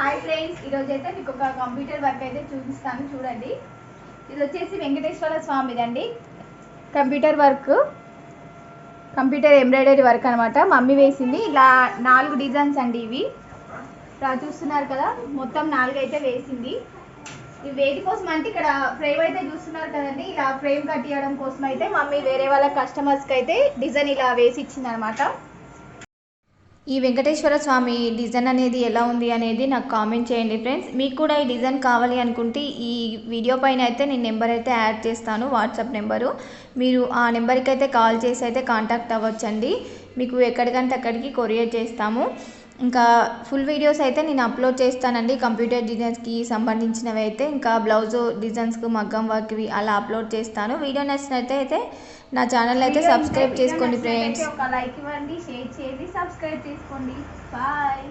Hi friends, ఈరోజు అయితే మీకు ఒక కంప్యూటర్ వర్క్ అయితే చూపిస్తాను చూడండి. ఇది వచ్చేసి వెంకటేశ్వర స్వామిదండి computer work, computer embroidery work అనమాట. మమ్మీ వేసింది. ఇలా 4 డిజైన్స్ అండి. ఇవి ఇలా చూస్తున్నారు కదా, మొత్తం 4 అయితే వేసింది. ఇవి వేటి కోసం అంటే ఇక్కడ ఫ్రేమ్ అయితే చూస్తున్నారు కదండి, ఇలా ఫ్రేమ్ కట్టియడం కోసం అయితే మమ్మీ వేరే వాళ్ళ కస్టమర్స్కి అయితే డిజైన్ ఇలా వేసి ఇచ్చింది అనమాట. ఈ వెంకటేశ్వర స్వామి డిజైన్ అనేది ఎలా ఉంది అనేది నాకు కామెంట్ చేయండి ఫ్రెండ్స్. మీకు కూడా ఈ డిజైన్ కావాలి అనుకుంటే ఈ వీడియో పైన అయితే నేను నెంబర్ అయితే యాడ్ చేస్తాను, వాట్సాప్ నెంబరు. మీరు ఆ నెంబర్కి అయితే కాల్ చేసి అయితే కాంటాక్ట్ అవ్వచ్చండి. మీకు ఎక్కడికంటే అక్కడికి కొరియర్ చేస్తాము. ఇంకా ఫుల్ వీడియోస్ అయితే నేను అప్లోడ్ చేస్తానండి, కంప్యూటర్ డిజైన్స్కి సంబంధించినవి అయితే. ఇంకా బ్లౌజ్ డిజైన్స్కి, మగ్గం వర్క్వి అలా అప్లోడ్ చేస్తాను. వీడియో నచ్చినట్లయితే నా ఛానల్ అయితే సబ్స్క్రైబ్ చేసుకోండి ఫ్రెండ్స్. ఒక లైక్ ఇవ్వండి, షేర్ చేయండి, సబ్స్క్రైబ్ చేసుకోండి. బాయ్.